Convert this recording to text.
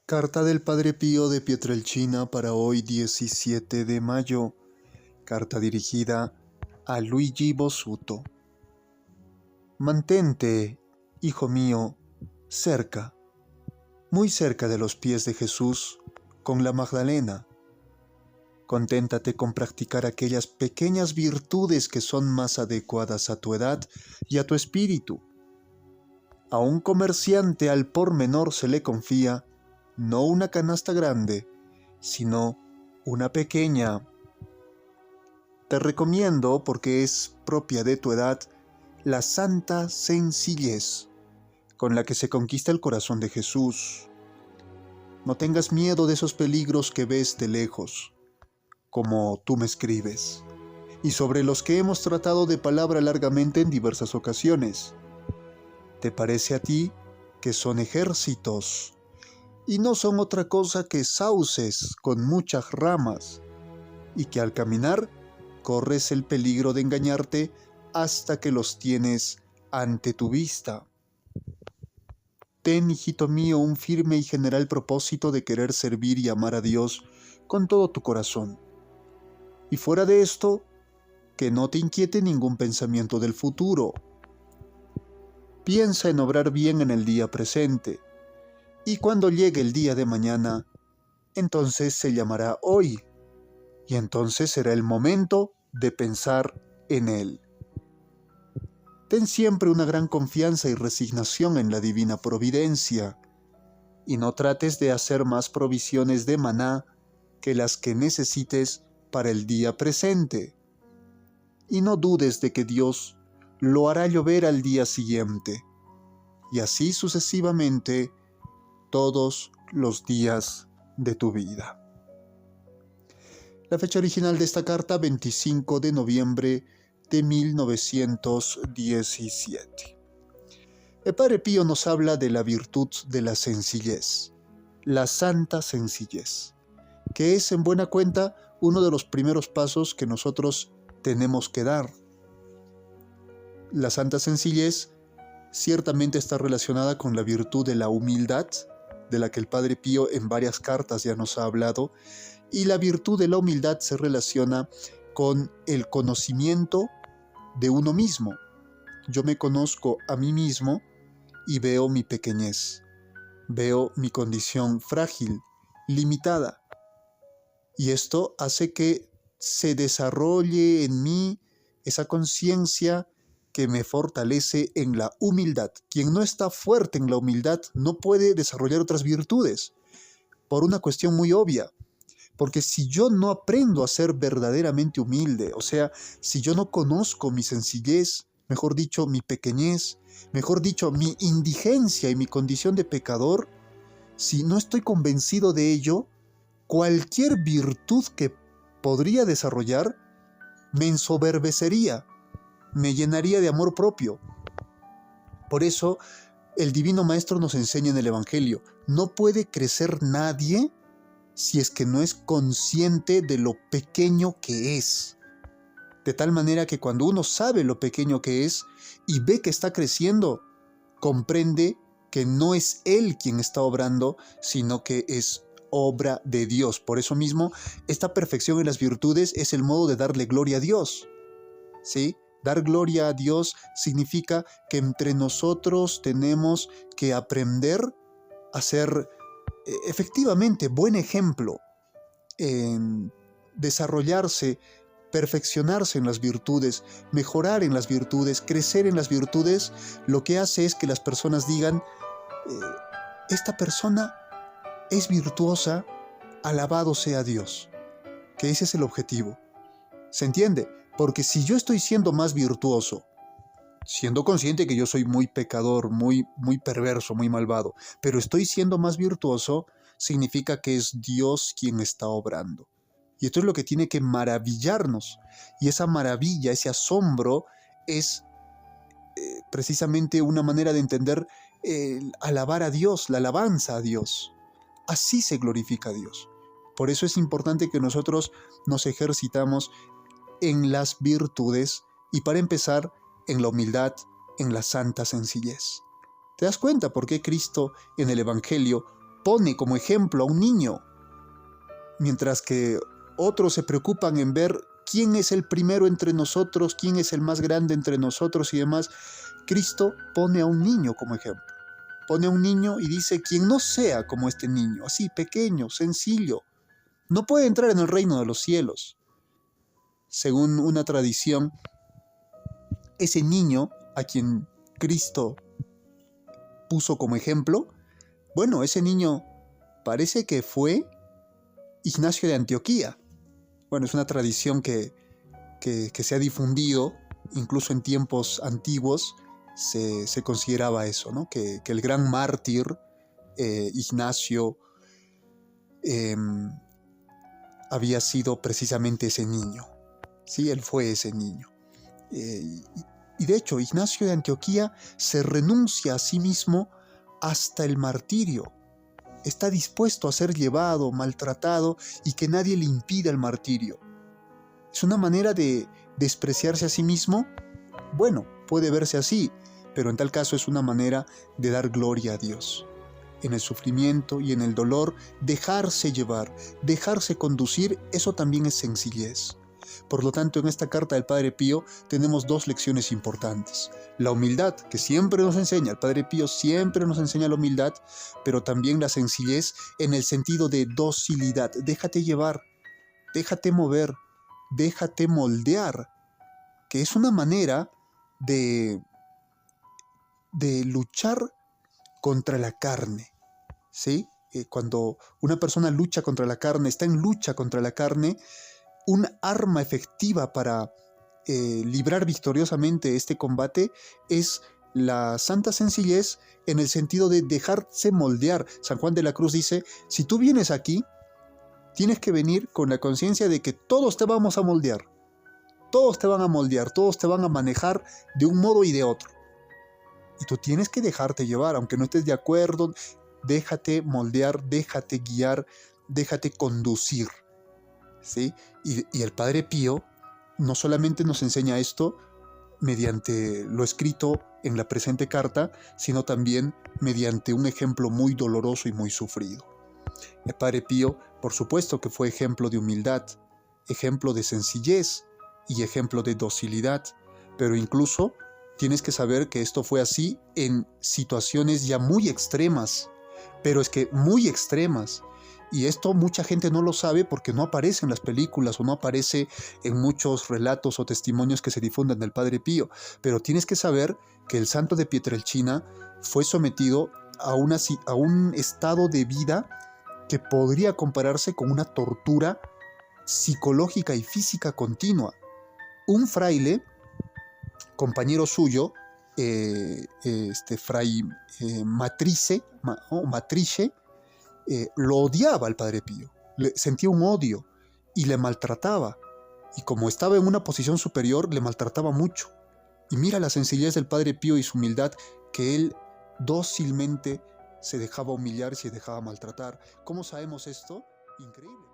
Carta del Padre Pío de Pietrelcina para hoy 17 de mayo. Carta dirigida a Luigi Bossuto. Mantente, hijo mío, cerca, muy cerca de los pies de Jesús, con la Magdalena. Conténtate con practicar aquellas pequeñas virtudes que son más adecuadas a tu edad y a tu espíritu. A un comerciante al por menor se le confía no una canasta grande, sino una pequeña. Te recomiendo, porque es propia de tu edad, la santa sencillez con la que se conquista el corazón de Jesús. No tengas miedo de esos peligros que ves de lejos, como tú me escribes, y sobre los que hemos tratado de palabra largamente en diversas ocasiones. ¿Te parece a ti que son ejércitos? Y no son otra cosa que sauces con muchas ramas, y que al caminar corres el peligro de engañarte hasta que los tienes ante tu vista. Ten, hijito mío, un firme y general propósito de querer servir y amar a Dios con todo tu corazón. Y fuera de esto, que no te inquiete ningún pensamiento del futuro. Piensa en obrar bien en el día presente, y cuando llegue el día de mañana, entonces se llamará hoy, y entonces será el momento de pensar en él. Ten siempre una gran confianza y resignación en la divina providencia, y no trates de hacer más provisiones de maná que las que necesites para el día presente. Y no dudes de que Dios lo hará llover al día siguiente, y así sucesivamente todos los días de tu vida. La fecha original de esta carta, 25 de noviembre de 1917. El Padre Pío nos habla de la virtud de la sencillez, la santa sencillez, que es en buena cuenta uno de los primeros pasos que nosotros tenemos que dar. La santa sencillez ciertamente está relacionada con la virtud de la humildad, de la que el Padre Pío en varias cartas ya nos ha hablado, y la virtud de la humildad se relaciona con el conocimiento de uno mismo. Yo me conozco a mí mismo y veo mi pequeñez, veo mi condición frágil, limitada, y esto hace que se desarrolle en mí esa conciencia que me fortalece en la humildad. Quien no está fuerte en la humildad no puede desarrollar otras virtudes, por una cuestión muy obvia. Porque si yo no aprendo a ser verdaderamente humilde, o sea, si yo no conozco mi sencillez, mejor dicho, mi pequeñez, mejor dicho, mi indigencia y mi condición de pecador, si no estoy convencido de ello, cualquier virtud que podría desarrollar me ensoberbecería, me llenaría de amor propio. Por eso, el Divino Maestro nos enseña en el Evangelio, no puede crecer nadie si es que no es consciente de lo pequeño que es. De tal manera que cuando uno sabe lo pequeño que es y ve que está creciendo, comprende que no es él quien está obrando, sino que es obra de Dios. Por eso mismo, esta perfección en las virtudes es el modo de darle gloria a Dios, ¿sí? Dar gloria a Dios significa que entre nosotros tenemos que aprender a ser efectivamente buen ejemplo, en desarrollarse, perfeccionarse en las virtudes, mejorar en las virtudes, crecer en las virtudes. Lo que hace es que las personas digan, esta persona es virtuosa, alabado sea Dios, que ese es el objetivo. ¿Se entiende? Porque si yo estoy siendo más virtuoso, siendo consciente que yo soy muy pecador, muy perverso, muy malvado, pero estoy siendo más virtuoso, significa que es Dios quien está obrando. Y esto es lo que tiene que maravillarnos. Y esa maravilla, ese asombro, es precisamente una manera de entender alabar a Dios, la alabanza a Dios. Así se glorifica a Dios. Por eso es importante que nosotros nos ejercitamos en las virtudes y, para empezar, en la humildad, en la santa sencillez. ¿Te das cuenta por qué Cristo en el Evangelio pone como ejemplo a un niño, mientras que otros se preocupan en ver quién es el primero entre nosotros, quién es el más grande entre nosotros y demás. Cristo pone a un niño como ejemplo. Pone a un niño y dice, quien no sea como este niño, así pequeño, sencillo, no puede entrar en el reino de los cielos. Según una tradición, ese niño a quien Cristo puso como ejemplo, bueno, ese niño parece que fue Ignacio de Antioquía. Bueno, es una tradición que se ha difundido, incluso en tiempos antiguos se consideraba eso, ¿no? Que el gran mártir Ignacio había sido precisamente ese niño. Sí, él fue ese niño. Y de hecho, Ignacio de Antioquía se renuncia a sí mismo hasta el martirio. Está dispuesto a ser llevado, maltratado y que nadie le impida el martirio. ¿Es una manera de despreciarse a sí mismo? Bueno, puede verse así, pero en tal caso es una manera de dar gloria a Dios. En el sufrimiento y en el dolor, dejarse llevar, dejarse conducir, eso también es sencillez. Por lo tanto, en esta carta del Padre Pío tenemos dos lecciones importantes. La humildad, que siempre nos enseña, el Padre Pío siempre nos enseña la humildad, pero también la sencillez en el sentido de docilidad. Déjate llevar, déjate mover, déjate moldear, que es una manera de luchar contra la carne, ¿sí? Cuando una persona lucha contra la carne, está en lucha contra la carne, un arma efectiva para librar victoriosamente este combate es la santa sencillez en el sentido de dejarse moldear. San Juan de la Cruz dice, si tú vienes aquí, tienes que venir con la conciencia de que todos te vamos a moldear. Todos te van a moldear, todos te van a manejar de un modo y de otro. Y tú tienes que dejarte llevar, aunque no estés de acuerdo, déjate moldear, déjate guiar, déjate conducir. ¿Sí? Y el Padre Pío no solamente nos enseña esto mediante lo escrito en la presente carta, sino también mediante un ejemplo muy doloroso y muy sufrido. El Padre Pío, por supuesto que fue ejemplo de humildad, ejemplo de sencillez y ejemplo de docilidad, pero incluso tienes que saber que esto fue así en situaciones ya muy extremas, pero es que muy extremas. Y esto mucha gente no lo sabe porque no aparece en las películas o no aparece en muchos relatos o testimonios que se difunden del Padre Pío. Pero tienes que saber que el santo de Pietrelcina fue sometido a un estado de vida que podría compararse con una tortura psicológica y física continua. Un fraile, compañero suyo, fray Matrice, lo odiaba al Padre Pío, sentía un odio y le maltrataba. Y como estaba en una posición superior, le maltrataba mucho. Y mira la sencillez del Padre Pío y su humildad, que él dócilmente se dejaba humillar y se dejaba maltratar. ¿Cómo sabemos esto? Increíble.